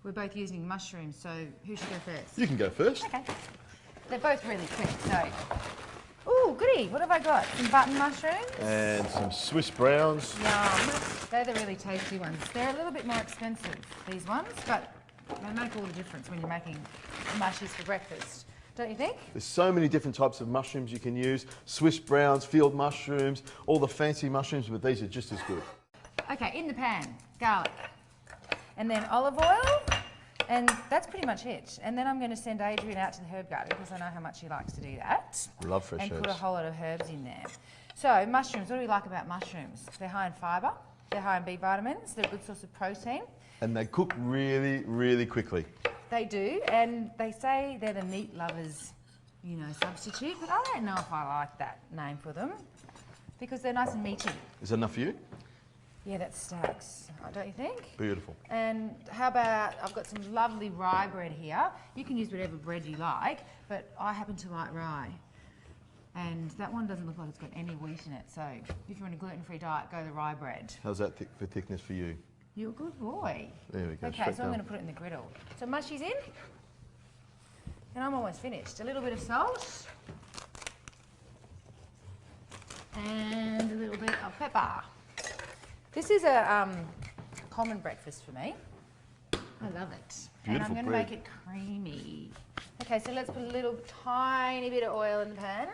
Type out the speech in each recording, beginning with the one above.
we're both using mushrooms, so who should go first? You can go first. Okay. They're both really quick, so... Ooh, goody, what have I got? Some button mushrooms. And some Swiss browns. Yum. They're the really tasty ones. They're a little bit more expensive, these ones, but they make all the difference when you're making mushies for breakfast. Don't you think? There's so many different types of mushrooms you can use. Swiss browns, field mushrooms, all the fancy mushrooms, but these are just as good. Okay, in the pan, garlic. And then olive oil, and that's pretty much it. And then I'm going to send Adrian out to the herb garden because I know how much he likes to do that. Love fresh herbs. And put a whole lot of herbs in there. So mushrooms, what do we like about mushrooms? They're high in fibre, they're high in B vitamins, they're a good source of protein. And they cook really, really quickly. They do, and they say they're the meat lovers, you know, substitute, but I don't know if I like that name for them because they're nice and meaty. Is that enough for you? Yeah, that stacks, don't you think? Beautiful. And how about, I've got some lovely rye bread here. You can use whatever bread you like, but I happen to like rye. And that one doesn't look like it's got any wheat in it, so if you're on a gluten-free diet, go the rye bread. How's that for thickness for you? You're a good boy. There we go. Okay, so I'm going to put it in the griddle. So mushies in, and I'm almost finished. A little bit of salt, and a little bit of pepper. This is a common breakfast for me. I love it. Beautiful and I'm going to bread. make it creamy. Okay, so let's put a little tiny bit of oil in the pan.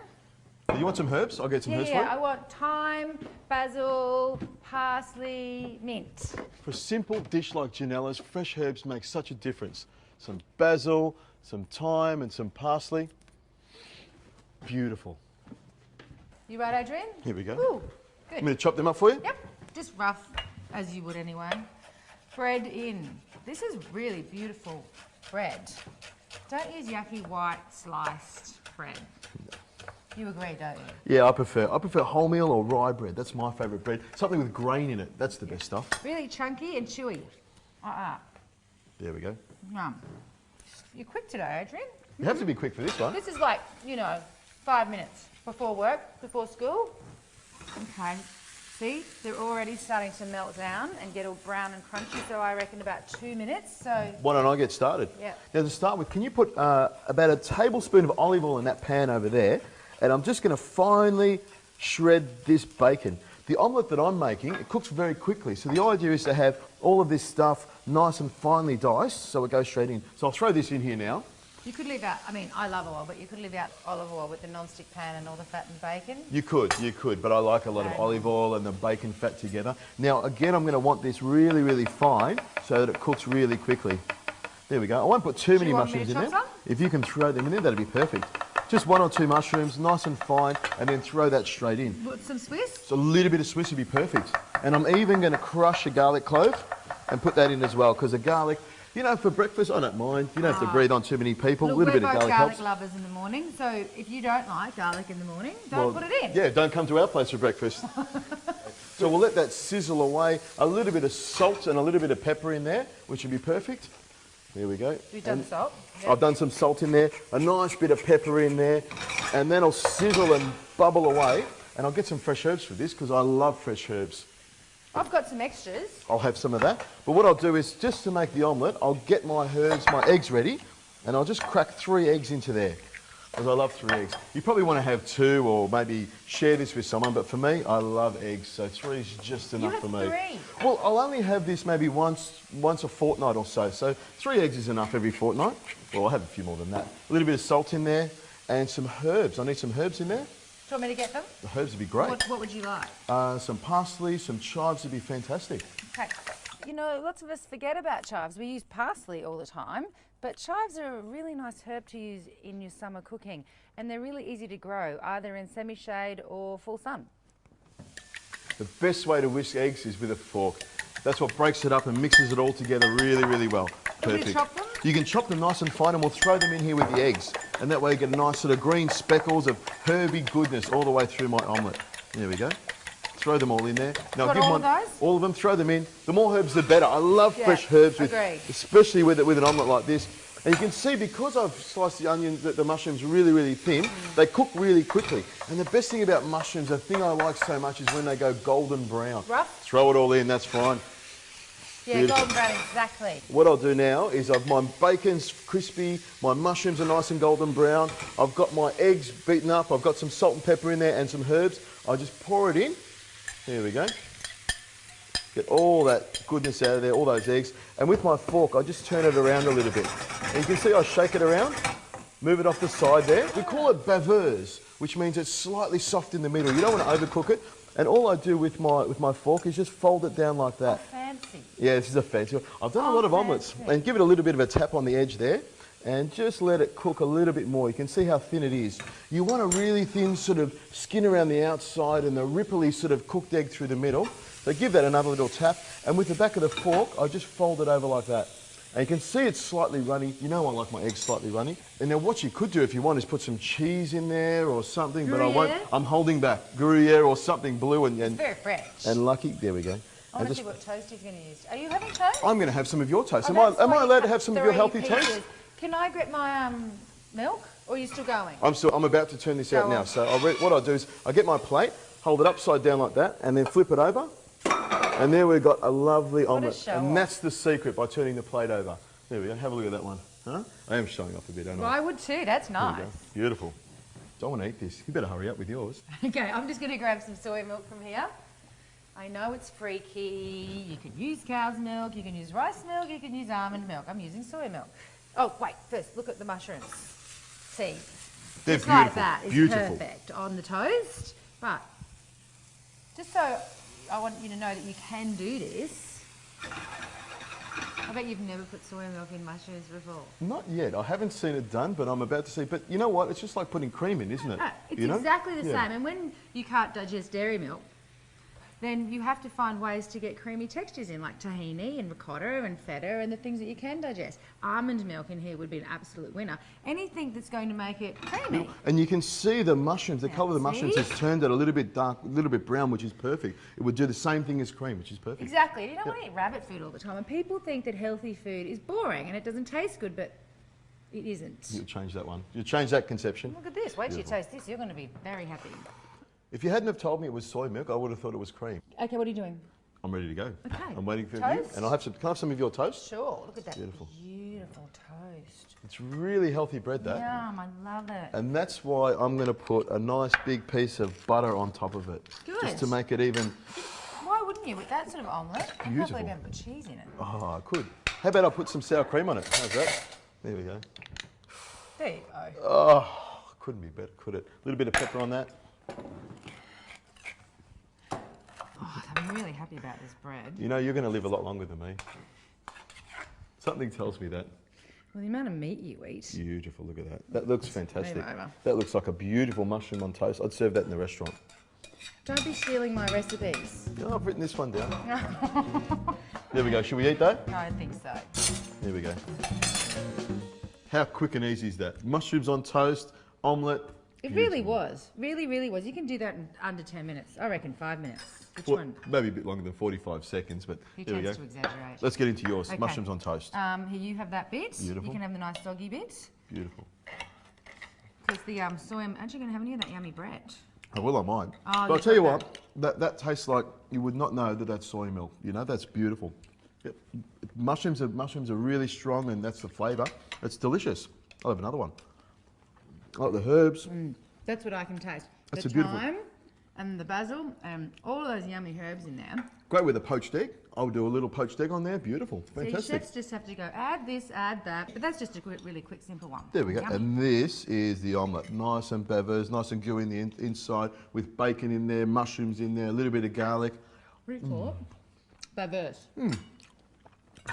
You want some herbs? I'll get some herbs for you. Yeah, I want thyme, basil, parsley, mint. For a simple dish like Janella's, fresh herbs make such a difference. Some basil, some thyme and some parsley. Beautiful. You right, Adrian? Here we go. Ooh, good. I'm going to chop them up for you? Yep, just rough, as you would anyway. Bread in. This is really beautiful bread. Don't use yucky white sliced bread. You agree, don't you? Yeah, I prefer wholemeal or rye bread. That's my favourite bread. Something with grain in it. That's the best stuff. Really chunky and chewy. There we go. Yum. You're quick today, Adrian. You have to be quick for this one. This is like, you know, 5 minutes before work, before school. Okay. See, they're already starting to melt down and get all brown and crunchy, so I reckon about 2 minutes. So Why don't I get started? Yeah. Now to start with, can you put about a tablespoon of olive oil in that pan over there? And I'm just going to finely shred this bacon. The omelette that I'm making, it cooks very quickly. So the idea is to have all of this stuff nice and finely diced, so it goes straight in. So I'll throw this in here now. you could leave out, I mean, I love oil, but you could leave out olive oil with the non-stick pan and all the fat and bacon. You could, but I like a lot of olive oil and the bacon fat together. Now again, I'm going to want this really, really fine so that it cooks really quickly. There we go. I won't put too many mushrooms in there. Some? If you can throw them in there, that'd be perfect. Just 1 or 2 mushrooms, nice and fine, and then throw that straight in. Put some Swiss? So a little bit of Swiss would be perfect. And I'm even going to crush a garlic clove and put that in as well, because the garlic, you know, for breakfast, I don't mind. You don't have to breathe on too many people. Look, a little bit of we're both garlic garlic helps. lovers in the morning, so if you don't like garlic in the morning, don't put it in. Yeah, don't come to our place for breakfast. So we'll let that sizzle away. A little bit of salt and a little bit of pepper in there, which would be perfect. There we go. You've done salt? Yep. I've done some salt in there, a nice bit of pepper in there, and then I'll sizzle and bubble away. And I'll get some fresh herbs for this because I love fresh herbs. I've got some extras. I'll have some of that. But what I'll do is, just to make the omelette, I'll get my herbs, my eggs ready, and I'll just crack 3 eggs into there. Because I love 3 eggs. You probably want to have 2 or maybe share this with someone, but for me, I love eggs, so 3 is just enough for me. 3? Well, I'll only have this maybe once a fortnight or so. So 3 eggs is enough every fortnight. Well, I'll have a few more than that. A little bit of salt in there and some herbs. I need some herbs in there. Do you want me to get them? The herbs would be great. What would you like? Some parsley, some chives would be fantastic. Okay. You know, lots of us forget about chives. We use parsley all the time, but chives are a really nice herb to use in your summer cooking, and they're really easy to grow, either in semi-shade or full sun. The best way to whisk eggs is with a fork. That's what breaks it up and mixes it all together really, really well. Perfect. Can we chop them? You can chop them nice and fine, and we'll throw them in here with the eggs. And that way you get a nice sort of green speckles of herby goodness all the way through my omelette. There we go. Throw them all in there. Now, Got all of those? all of them, throw them in. The more herbs, the better. I love fresh herbs, especially with an omelette like this. And you can see, because I've sliced the onions, the mushrooms really, really thin, they cook really quickly. And the best thing about mushrooms, the thing I like so much, is when they go golden brown. Rough? Throw it all in, that's fine. Yeah, Beautiful. golden brown, exactly. What I'll do now is my bacon's crispy, my mushrooms are nice and golden brown, I've got my eggs beaten up, I've got some salt and pepper in there and some herbs. I just pour it in. There we go. Get all that goodness out of there, all those eggs. And with my fork, I just turn it around a little bit. And you can see I shake it around, move it off the side there. We call it baveuse, which means it's slightly soft in the middle. You don't want to overcook it. And all I do with my fork is just fold it down like that. Oh, fancy. Yeah, this is a fancy one. I've done a lot of omelettes. And give it a little bit of a tap on the edge there. And just let it cook a little bit more. You can see how thin it is. You want a really thin sort of skin around the outside and the ripply sort of cooked egg through the middle. So give that another little tap. And with the back of the fork, I just fold it over like that. And you can see it's slightly runny. You know I like my eggs slightly runny. And now what you could do if you want is put some cheese in there or something, but I won't. I'm holding back. Gruyere or something blue and Very fresh. and lucky. There we go. I want to see what toast he's going to use. Are you having toast? I'm going to have some of your toast. Oh, Am I allowed to have some of your 3 healthy pieces. toast? Can I grab my milk, or are you still going? I'm about to turn this out Go now. on. So what I'll do is I get my plate, hold it upside down like that, and then flip it over. And there we've got a lovely omelette. show And off. that's the secret by turning the plate over. There we go. Have a look at that one. Huh? I am showing off a bit, don't Well, I? I would too. That's There we nice. go. Beautiful. Don't want to eat this. You better hurry up with yours. Okay, I'm just going to grab some soy milk from here. I know it's freaky. You can use cow's milk, you can use rice milk, you can use almond milk. I'm using soy milk. Oh, wait, first look at the mushrooms. See, They're just beautiful. like that is Beautiful. perfect on the toast. But just so I want you to know that you can do this. I bet you've never put soy milk in mushrooms before. Not yet. I haven't seen it done, but I'm about to see. But you know what? It's just like putting cream in, isn't it? No, it's You know? exactly the Yeah. same. And when you can't digest dairy milk, then you have to find ways to get creamy textures in, like tahini and ricotta and feta and the things that you can digest. Almond milk in here would be an absolute winner. Anything that's going to make it creamy. And you can see the mushrooms, the colour of the mushrooms has turned it a little bit dark, a little bit brown, which is perfect. It would do the same thing as cream, which is perfect. Exactly. You don't want to eat rabbit food all the time. And people think that healthy food is boring and it doesn't taste good, but it isn't. You'll change that one. You'll change that conception. Look at this. Wait till you Beautiful. taste this. You're going to be very happy. If you hadn't have told me it was soy milk, I would have thought it was cream. Okay, what are you doing? I'm ready to go. Okay. I'm waiting for you. Toast? And I'll have some, can I have some of your toast? Sure. Look at that. Beautiful. Beautiful toast. It's really healthy bread, that. Yum, I love it. And that's why I'm going to put a nice big piece of butter on top of it. Good. Just to make it even, Why wouldn't you with that sort of omelette? I can't Beautiful. believe you haven't put cheese in it. oh, I could. How about I put some sour cream on it? How's that? There we go. There you go. Oh, couldn't be better, could it? A little bit of pepper on that. Oh, I'm really happy about this bread. You know, you're going to live a lot longer than me. Something tells me that. Well, the amount of meat you eat. Beautiful, look at that. That looks fantastic. Move over. That looks like a beautiful mushroom on toast. I'd serve that in the restaurant. Don't be stealing my recipes. Oh, I've written this one down. There we go. Should we eat that? I think so. There we go. How quick and easy is that? Mushrooms on toast, omelette. It really was. Really, really was. You can do that in under 10 minutes. I reckon 5 minutes. Which Well, one? maybe a bit longer than 45 seconds, but He there we go. tends to exaggerate. Let's get into yours. Okay. Mushrooms on toast. Here, you have that bit. Beautiful. You can have the nice doggy bit. Beautiful. Because the soy, I'm actually going to have any of that yummy bread. Oh, well, I might. Oh, but I'll you've tell you got what, that tastes like you would not know that that's soy milk. You know, that's beautiful. Yep. Mushrooms are really strong, and that's the flavour. It's delicious. I'll have another one. I like the herbs. That's what I can taste. That's the a beautiful- thyme and the basil and all of those yummy herbs in there. Great with a poached egg. I would do a little poached egg on there. Beautiful. So your Fantastic. chefs just have to go, add this, add that. But that's just a really quick, simple one. There we go. Yummy. And this is the omelette. Nice and baveuse, nice and gooey in the inside, with bacon in there, mushrooms in there, a little bit of garlic. What do you call it? Diverse.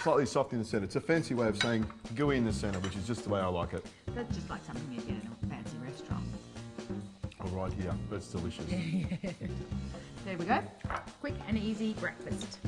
Slightly soft in the centre. It's a fancy way of saying gooey in the centre, which is just the way I like it. That's just like something you get in a fancy restaurant. Oh, right here. That's delicious. There we go. Quick and easy breakfast.